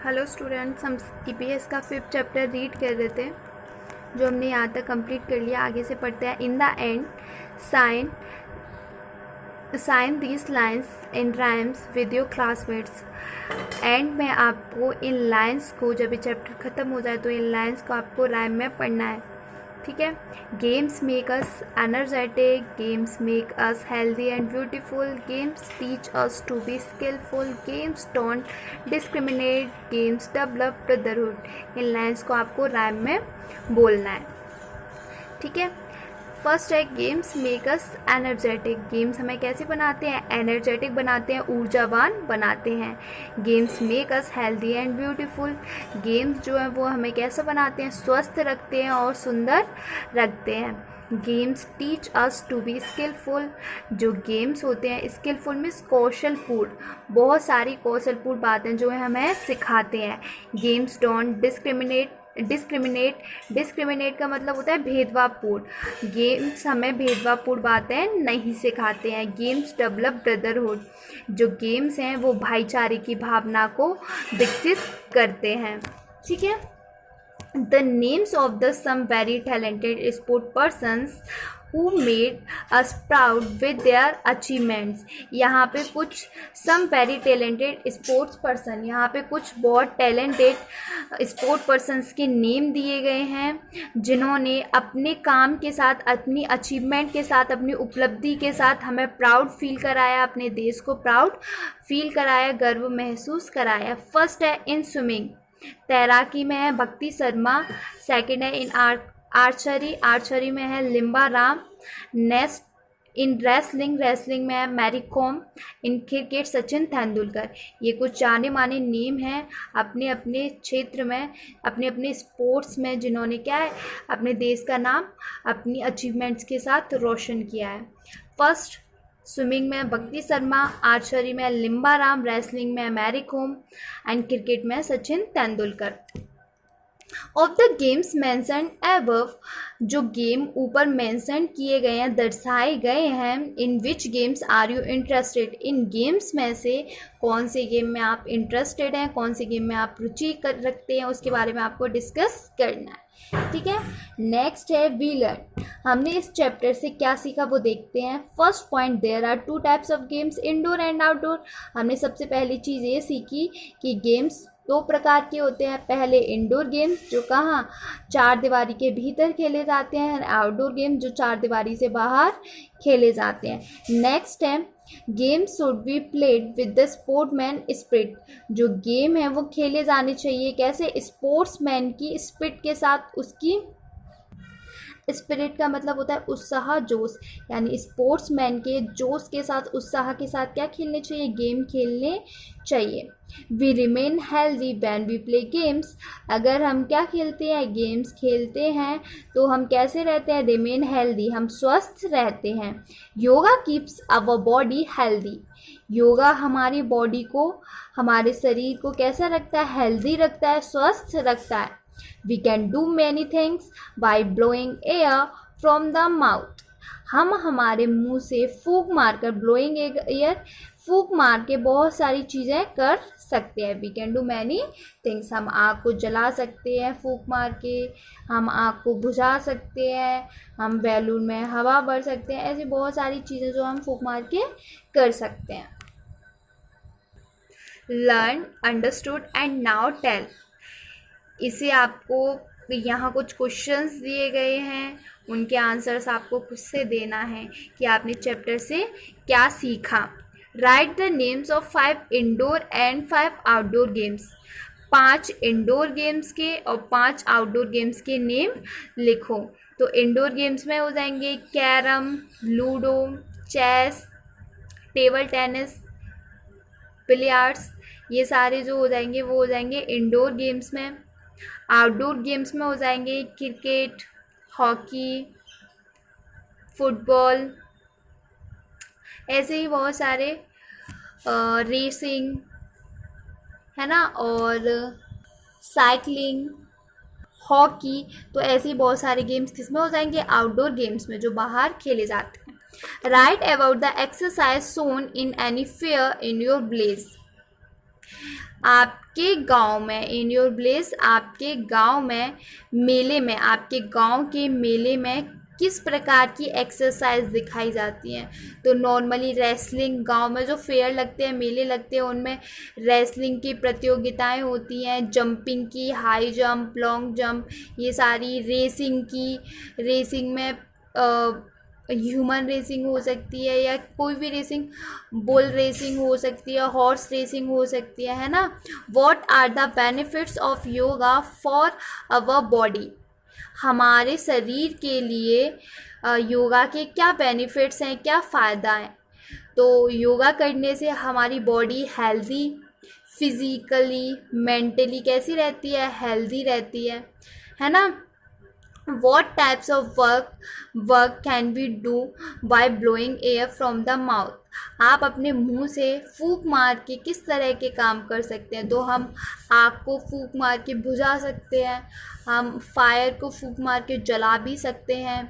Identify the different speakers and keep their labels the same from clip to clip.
Speaker 1: Hello students, हम EPS का 5th chapter read कर रहे थे जो हमने यहाँ तक कंप्लीट कर लिया। आगे से पढ़ते हैं। In the end sing these lines in rhymes with your classmates. End में आपको इन लाइन्स को, जब ये चैप्टर ख़त्म हो जाए तो इन लाइन्स को आपको राइम में पढ़ना है, ठीक है। Games make us energetic, games make us healthy and beautiful, games teach us to be skillful, games don't discriminate, games develop brotherhood. इन लाइन्स को आपको राइम में बोलना है, ठीक है। फर्स्ट है games make us energetic. Games हमें कैसे बनाते हैं? एनर्जेटिक बनाते हैं, ऊर्जावान बनाते हैं। Games make us healthy and beautiful. Games जो है वो हमें कैसे बनाते हैं? स्वस्थ रखते हैं और सुंदर रखते हैं। Games teach us to be skillful. जो गेम्स होते हैं, स्किलफुल मीन्स कौशलपूर्ण, बहुत सारी कौशलपूर्ण बातें जो है हमें सिखाते हैं। गेम्स डोंट डिस्क्रिमिनेट का मतलब होता है भेदभावपूर्ण। गेम्स हमें भेदभावपूर्ण बातें नहीं सिखाते हैं। Games develop brotherhood. जो गेम्स हैं वो भाईचारे की भावना को विकसित करते हैं, ठीक है। The names of the some very talented sport persons who made us proud with their achievements। यहाँ पे कुछ some very talented sports person, यहाँ पे कुछ बहुत talented sport persons के नेम दिए गए हैं जिन्होंने अपने काम के साथ, अपनी अचीवमेंट के साथ, अपनी उपलब्धि के साथ हमें प्राउड फील कराया, अपने देश को प्राउड फील कराया, गर्व महसूस कराया। फर्स्ट है इन स्विमिंग, तैराकी में है भक्ति शर्मा। सेकंड है इन आर्चरी में है Limba Ram. Next in wrestling में है मैरी कॉम। In cricket Sachin Tendulkar. ये कुछ जाने माने नेम हैं अपने अपने क्षेत्र में, अपने अपने स्पोर्ट्स में, जिन्होंने क्या है अपने देश का नाम अपनी अचीवमेंट्स के साथ रोशन किया है। फर्स्ट स्विमिंग में भक्ति शर्मा, आर्चरी में लिम्बा राम, रेसलिंग में मैरी कॉम एंड क्रिकेट में Sachin Tendulkar. Of the games mention above, जो गेम ऊपर मेंशन किए गए हैं, दर्शाए गए हैं, in which games are you interested. इन गेम्स में से कौन से गेम में आप इंटरेस्टेड हैं, कौन से गेम में आप रुचि रखते हैं, उसके बारे में आपको डिस्कस करना है, ठीक है। नेक्स्ट है वी लर्न। हमने इस चैप्टर से क्या सीखा वो देखते हैं। First point, there are 2 types of games, indoor and outdoor. हमने सबसे पहली चीज़ ये सीखी कि गेम्स 2 प्रकार के होते हैं। पहले इंडोर गेम्स जो कहाँ 4 दीवारी के भीतर खेले जाते हैं, आउटडोर गेम जो 4 दीवारी से बाहर खेले जाते हैं। नेक्स्ट है games should be played with the sportsman spirit. जो गेम है वो खेले जाने चाहिए कैसे? स्पोर्ट्समैन की स्पिरिट के साथ। उसकी स्पिरिट का मतलब होता है उत्साह, जोश, यानी स्पोर्ट्समैन के जोश के साथ, उत्साह के साथ क्या खेलने चाहिए? गेम खेलने चाहिए। We remain healthy when we play games. अगर हम क्या खेलते हैं? गेम्स खेलते हैं तो हम कैसे रहते हैं? रिमेन हेल्दी, हम स्वस्थ रहते हैं। Yoga keeps our body healthy. Yoga हमारी बॉडी को, हमारे शरीर को कैसा रखता है? हेल्दी रखता है, स्वस्थ रखता है। We can do many things by blowing air from the mouth। हम हमारे मुंह से फूंक मारकर, ब्लोइंग एयर, फूंक मार के बहुत सारी चीज़ें कर सकते हैं। We can do many things। हम आग को जला सकते हैं फूंक मार के, हम आग को बुझा सकते हैं, हम बैलून में हवा भर सकते हैं, ऐसी बहुत सारी चीज़ें जो हम फूंक मार के कर सकते हैं। Learn, understood and now tell. इसे आपको यहाँ कुछ क्वेश्चंस दिए गए हैं, उनके आंसर्स आपको खुद से देना है कि आपने चैप्टर से क्या सीखा। Right the names of 5 indoor and 5 outdoor games. 5 indoor games के और 5 आउटडोर गेम्स के नेम लिखो। तो इंडोर गेम्स में हो जाएंगे carrom, ludo, chess, table tennis, billiards. ये सारे जो हो जाएंगे वो हो जाएंगे इंडोर गेम्स में। आउटडोर गेम्स में हो जाएंगे क्रिकेट, हॉकी, फुटबॉल, ऐसे ही बहुत सारे, रेसिंग है ना, और साइकिलिंग, हॉकी। तो ऐसे ही बहुत सारे गेम्स किसमें हो जाएंगे? आउटडोर गेम्स में, जो बाहर खेले जाते हैं। Right about the exercise shown in any fair in your village. आपके गांव में, इन योर विलेज, आपके गांव में, मेले में, आपके गांव के मेले में किस प्रकार की एक्सरसाइज दिखाई जाती हैं? तो नॉर्मली रेसलिंग, गांव में जो फेयर लगते हैं, मेले लगते हैं, उनमें रेसलिंग की प्रतियोगिताएं होती हैं, जंपिंग की, हाई जंप, लॉन्ग जंप, ये सारी, रेसिंग की, रेसिंग में ह्यूमन रेसिंग हो सकती है या कोई भी रेसिंग, बुल रेसिंग हो सकती है, हॉर्स रेसिंग हो सकती है ना। What are the benefits of yoga for our body? हमारे शरीर के लिए योगा के क्या बेनिफिट्स हैं, क्या फ़ायदा है? तो योगा करने से हमारी बॉडी हेल्दी, फिज़िकली, मेंटली कैसी रहती है? हेल्दी रहती है ना। What types of work can we do by blowing air from the mouth? आप अपने मुंह से फूंक मार के किस तरह के काम कर सकते हैं? तो हम आग को फूंक मार के बुझा सकते हैं, हम फायर को फूंक मार के जला भी सकते हैं,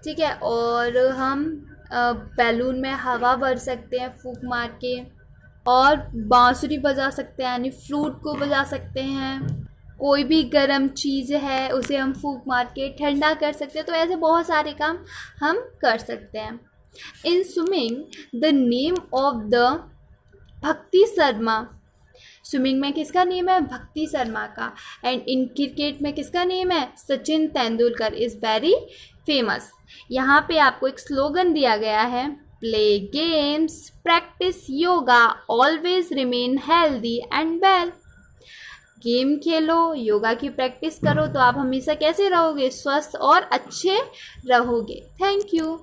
Speaker 1: ठीक है। और हम बैलून में हवा भर सकते हैं फूंक मार के, और बांसुरी बजा सकते हैं, यानी फ्लूट को बजा सकते हैं। कोई भी गर्म चीज़ है उसे हम फूंक मार के ठंडा कर सकते हैं। तो ऐसे बहुत सारे काम हम कर सकते हैं। In swimming the name of the भक्ति शर्मा, स्विमिंग में किसका नेम है? भक्ति शर्मा का। एंड इन क्रिकेट में किसका नेम है? Sachin Tendulkar is very famous. यहाँ पे आपको एक स्लोगन दिया गया है, play games, practice yoga, always remain healthy and well. Game खेलो, योगा की प्रैक्टिस करो, तो आप हमेशा कैसे रहोगे? स्वस्थ और अच्छे रहोगे। Thank you.